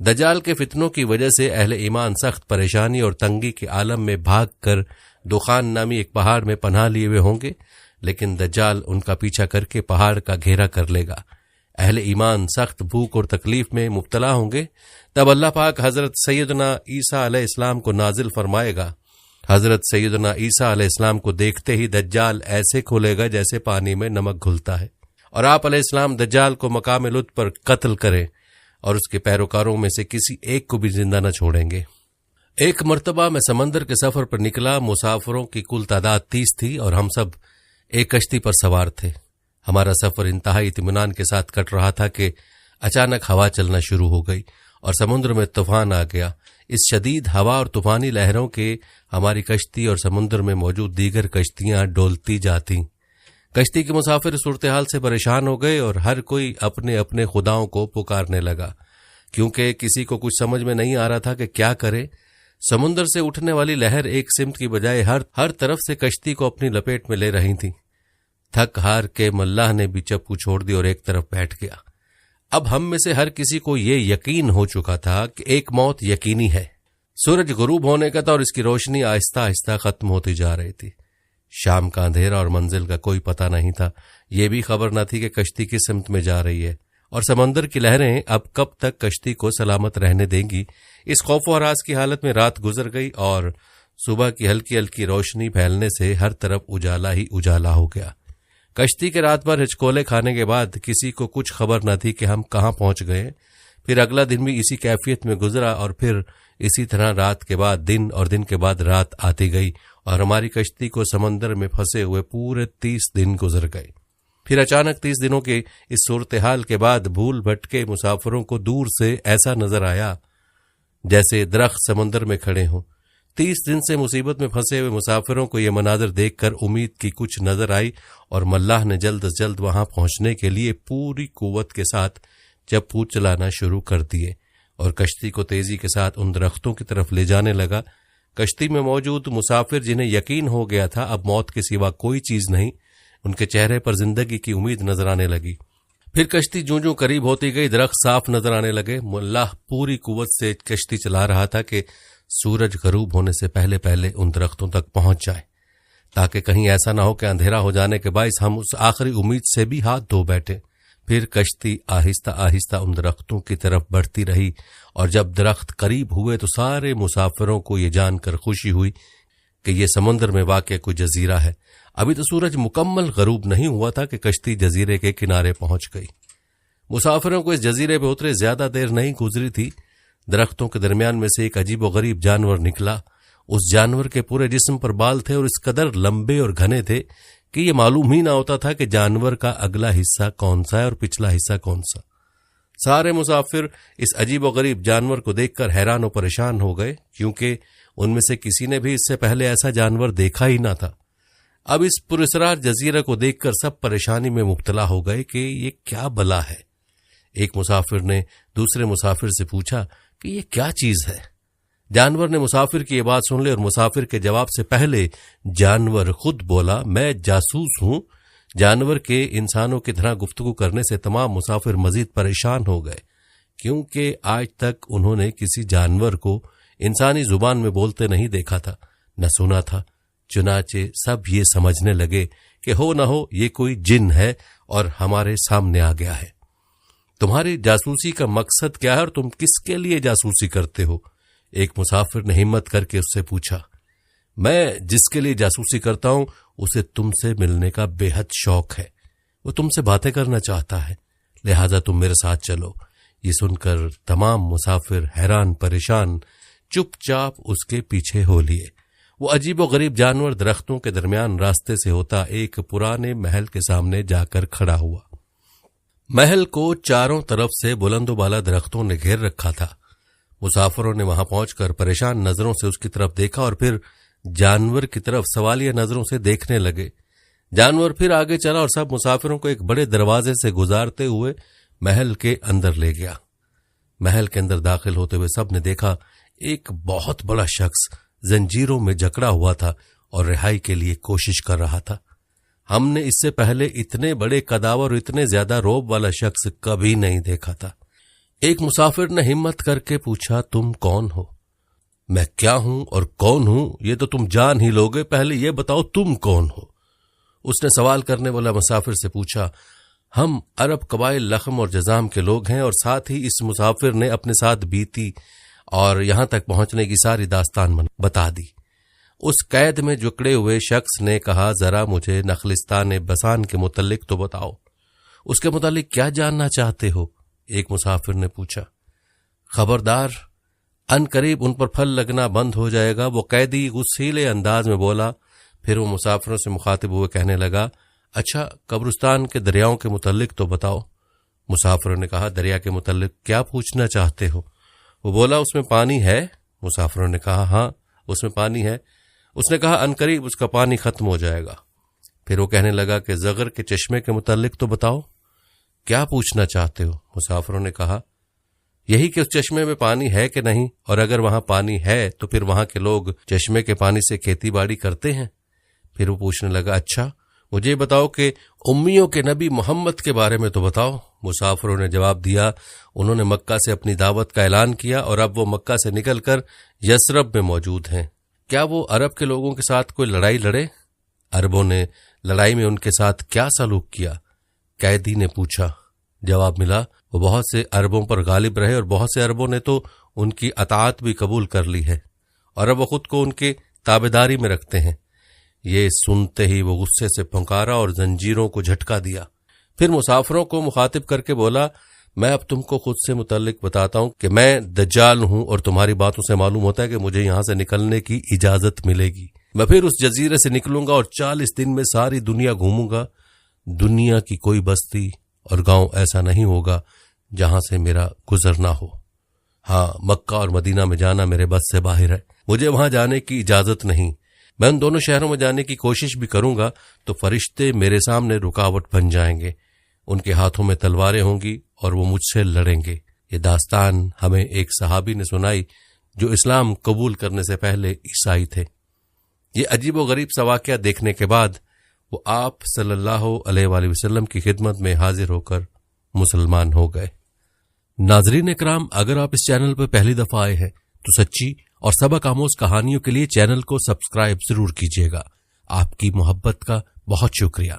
دجال کے فتنوں کی وجہ سے اہل ایمان سخت پریشانی اور تنگی کے عالم میں بھاگ کر دخان نامی ایک پہاڑ میں پناہ لیے ہوئے ہوں گے، لیکن دجال ان کا پیچھا کر کے پہاڑ کا گھیرا کر لے گا۔ اہل ایمان سخت بھوک اور تکلیف میں مبتلا ہوں گے، تب اللہ پاک حضرت سیدنا عیسیٰ علیہ السلام کو نازل فرمائے گا۔ حضرت سیدنا عیسیٰ علیہ السلام کو دیکھتے ہی دجال ایسے کھلے گا جیسے پانی میں نمک گھلتا ہے، اور آپ علیہ السلام دجال کو مقام لطف پر قتل کریں اور اس کے پیروکاروں میں سے کسی ایک کو بھی زندہ نہ چھوڑیں گے۔ ایک مرتبہ میں سمندر کے سفر پر نکلا، مسافروں کی کل تعداد 30 تھی اور ہم سب ایک کشتی پر سوار تھے۔ ہمارا سفر انتہائی اطمینان کے ساتھ کٹ رہا تھا کہ اچانک ہوا چلنا شروع ہو گئی اور سمندر میں طوفان آ گیا۔ اس شدید ہوا اور طوفانی لہروں کے ہماری کشتی اور سمندر میں موجود دیگر کشتیاں ڈولتی جاتیں۔ کشتی کے مسافر صورتحال سے پریشان ہو گئے اور ہر کوئی اپنے اپنے خداؤں کو پکارنے لگا، کیونکہ کسی کو کچھ سمجھ میں نہیں آ رہا تھا کہ کیا کرے۔ سمندر سے اٹھنے والی لہر ایک سمت کی بجائے ہر طرف سے کشتی کو اپنی لپیٹ میں لے رہی تھی۔ تھک ہار کے ملاح نے بھی چپو چھوڑ دی اور ایک طرف بیٹھ گیا۔ اب ہم میں سے ہر کسی کو یہ یقین ہو چکا تھا کہ ایک موت یقینی ہے۔ سورج غروب ہونے کا تھا اور اس کی روشنی آہستہ آہستہ ختم ہوتی جا رہی تھی۔ شام کا اندھیرا اور منزل کا کوئی پتہ نہیں تھا، یہ بھی خبر نہ تھی کہ کشتی کس سمت میں جا رہی ہے اور سمندر کی لہریں اب کب تک کشتی کو سلامت رہنے دیں گی۔ اس خوف و ہراس کی حالت میں رات گزر گئی اور صبح کی ہلکی ہلکی روشنی پھیلنے سے ہر طرف اجالا ہی اجالا ہو گیا۔ کشتی کے رات بھر ہچکولے کھانے کے بعد کسی کو کچھ خبر نہ تھی کہ ہم کہاں پہنچ گئے۔ پھر اگلا دن بھی اسی کیفیت میں گزرا اور پھر اسی طرح رات کے بعد دن اور دن کے بعد رات آتی گئی اور ہماری کشتی کو سمندر میں پھنسے ہوئے پورے 30 دن گزر گئے۔ پھر اچانک 30 دنوں کے اس صورتحال کے بعد بھول بھٹکے مسافروں کو دور سے ایسا نظر آیا جیسے درخت سمندر میں کھڑے ہوں۔ 30 دن سے مصیبت میں پھنسے ہوئے مسافروں کو یہ مناظر دیکھ کر امید کی کچھ نظر آئی اور ملاح نے جلد از جلد وہاں پہنچنے کے لیے پوری قوت کے ساتھ چپو چلانا شروع کر دیے اور کشتی کو تیزی کے ساتھ ان درختوں کی طرف لے جانے لگا۔ کشتی میں موجود مسافر جنہیں یقین ہو گیا تھا اب موت کے سوا کوئی چیز نہیں، ان کے چہرے پر زندگی کی امید نظر آنے لگی۔ پھر کشتی جوں جوں قریب ہوتی گئی درخت صاف نظر آنے لگے۔ ملاح پوری قوت سے کشتی چلا رہا تھا کہ سورج غروب ہونے سے پہلے پہلے ان درختوں تک پہنچ جائے، تاکہ کہیں ایسا نہ ہو کہ اندھیرا ہو جانے کے باعث ہم اس آخری امید سے بھی ہاتھ دھو بیٹھے۔ پھر کشتی آہستہ آہستہ ان درختوں کی طرف بڑھتی رہی اور جب درخت قریب ہوئے تو سارے مسافروں کو یہ جان کر خوشی ہوئی کہ یہ سمندر میں واقع کوئی جزیرہ ہے۔ ابھی تو سورج مکمل غروب نہیں ہوا تھا کہ کشتی جزیرے کے کنارے پہنچ گئی۔ مسافروں کو اس جزیرے پہ اترے زیادہ دیر نہیں گزری تھی، درختوں کے درمیان میں سے ایک عجیب و غریب جانور نکلا۔ اس جانور کے پورے جسم پر بال تھے اور اس قدر لمبے اور گھنے تھے کہ یہ معلوم ہی نہ ہوتا تھا کہ جانور کا اگلا حصہ کون سا ہے اور پچھلا حصہ کون سا۔ سارے مسافر اس عجیب و غریب جانور کو دیکھ کر حیران و پریشان ہو گئے، کیونکہ ان میں سے کسی نے بھی اس سے پہلے ایسا جانور دیکھا ہی نہ تھا۔ اب اس پراسرار جزیرے کو دیکھ کر سب پریشانی میں مبتلا ہو گئے کہ یہ کیا بلا ہے۔ ایک مسافر نے دوسرے مسافر سے پوچھا کہ یہ کیا چیز ہے۔ جانور نے مسافر کی یہ بات سن لی اور مسافر کے جواب سے پہلے جانور خود بولا، میں جاسوس ہوں۔ جانور کے انسانوں کی طرح گفتگو کرنے سے تمام مسافر مزید پریشان ہو گئے، کیونکہ آج تک انہوں نے کسی جانور کو انسانی زبان میں بولتے نہیں دیکھا تھا، نہ سنا تھا۔ چنانچہ سب یہ سمجھنے لگے کہ ہو نہ ہو یہ کوئی جن ہے اور ہمارے سامنے آ گیا ہے۔ تمہاری جاسوسی کا مقصد کیا ہے اور تم کس کے لیے جاسوسی کرتے ہو؟ ایک مسافر نے ہمت کر کے اس سے پوچھا۔ میں جس کے لیے جاسوسی کرتا ہوں اسے تم سے ملنے کا بے حد شوق ہے، وہ تم سے باتیں کرنا چاہتا ہے، لہذا تم میرے ساتھ چلو۔ یہ سن کر تمام مسافر حیران پریشان چپ چاپ اس کے پیچھے ہو لیے۔ وہ عجیب و غریب جانور درختوں کے درمیان راستے سے ہوتا ایک پرانے محل کے سامنے جا کر کھڑا ہوا۔ محل کو چاروں طرف سے بلند و بالا درختوں نے گھیر رکھا تھا۔ مسافروں نے وہاں پہنچ کر پریشان نظروں سے اس کی طرف دیکھا اور پھر جانور کی طرف سوالیہ نظروں سے دیکھنے لگے۔ جانور پھر آگے چلا اور سب مسافروں کو ایک بڑے دروازے سے گزارتے ہوئے محل کے اندر لے گیا۔ محل کے اندر داخل ہوتے ہوئے سب نے دیکھا ایک بہت بڑا شخص زنجیروں میں جکڑا ہوا تھا اور رہائی کے لیے کوشش کر رہا تھا۔ ہم نے اس سے پہلے اتنے بڑے قداور اور اتنے زیادہ روب والا شخص کبھی نہیں دیکھا تھا۔ ایک مسافر نے ہمت کر کے پوچھا، تم کون ہو؟ میں کیا ہوں اور کون ہوں یہ تو تم جان ہی لوگے، پہلے یہ بتاؤ تم کون ہو؟ اس نے سوال کرنے والا مسافر سے پوچھا، ہم عرب قبائل لخم اور جذام کے لوگ ہیں۔ اور ساتھ ہی اس مسافر نے اپنے ساتھ بیتی اور یہاں تک پہنچنے کی ساری داستان بتا دی۔ اس قید میں جکڑے ہوئے شخص نے کہا، ذرا مجھے نخلستان بسان کے متعلق تو بتاؤ، اس کے متعلق کیا جاننا چاہتے ہو؟ ایک مسافر نے پوچھا۔ خبردار، ان قریب ان پر پھل لگنا بند ہو جائے گا، وہ قیدی غصیلے انداز میں بولا۔ پھر وہ مسافروں سے مخاطب ہوئے کہنے لگا، اچھا قبرستان کے دریاؤں کے متعلق تو بتاؤ۔ مسافروں نے کہا، دریا کے متعلق کیا پوچھنا چاہتے ہو؟ وہ بولا، اس میں پانی ہے؟ مسافروں نے کہا، ہاں اس میں پانی ہے۔ اس نے کہا، عنقریب اس کا پانی ختم ہو جائے گا۔ پھر وہ کہنے لگا کہ زغر کے چشمے کے متعلق تو بتاؤ، کیا پوچھنا چاہتے ہو؟ مسافروں نے کہا، یہی کہ اس چشمے میں پانی ہے کہ نہیں، اور اگر وہاں پانی ہے تو پھر وہاں کے لوگ چشمے کے پانی سے کھیتی باڑی کرتے ہیں؟ پھر وہ پوچھنے لگا، اچھا مجھے بتاؤ کہ امیوں کے نبی محمد کے بارے میں تو بتاؤ۔ مسافروں نے جواب دیا، انہوں نے مکہ سے اپنی دعوت کا اعلان کیا اور اب وہ مکہ سے نکل کر یثرب میں موجود ہیں۔ کیا وہ عرب کے لوگوں کے ساتھ کوئی لڑائی لڑے؟ عربوں نے لڑائی میں ان کے ساتھ کیا سلوک کیا؟ قیدی نے پوچھا۔ جواب ملا، وہ بہت سے عربوں پر غالب رہے اور بہت سے عربوں نے تو ان کی اطاعت بھی قبول کر لی ہے، اور اب وہ خود کو ان کے تابعداری میں رکھتے ہیں۔ یہ سنتے ہی وہ غصے سے پھنکارا اور زنجیروں کو جھٹکا دیا۔ پھر مسافروں کو مخاطب کر کے بولا، میں اب تم کو خود سے متعلق بتاتا ہوں کہ میں دجال ہوں، اور تمہاری باتوں سے معلوم ہوتا ہے کہ مجھے یہاں سے نکلنے کی اجازت ملے گی۔ میں پھر اس جزیرے سے نکلوں گا اور 40 دن میں ساری دنیا گھوموں گا۔ دنیا کی کوئی بستی اور گاؤں ایسا نہیں ہوگا جہاں سے میرا گزر نہ ہو۔ ہاں، مکہ اور مدینہ میں جانا میرے بس سے باہر ہے، مجھے وہاں جانے کی اجازت نہیں۔ میں ان دونوں شہروں میں جانے کی کوشش بھی کروں گا تو فرشتے میرے سامنے رکاوٹ بن جائیں گے، ان کے ہاتھوں میں تلواریں ہوں گی اور وہ مجھ سے لڑیں گے۔ یہ داستان ہمیں ایک صحابی نے سنائی جو اسلام قبول کرنے سے پہلے عیسائی تھے۔ یہ عجیب و غریب سا واقعہ دیکھنے کے بعد وہ آپ صلی اللہ علیہ وآلہ وسلم کی خدمت میں حاضر ہو کر مسلمان ہو گئے۔ ناظرین اکرام، اگر آپ اس چینل پر پہلی دفعہ آئے ہیں تو سچی اور سبق آموز کہانیوں کے لیے چینل کو سبسکرائب ضرور کیجیے گا۔ آپ کی محبت کا بہت شکریہ۔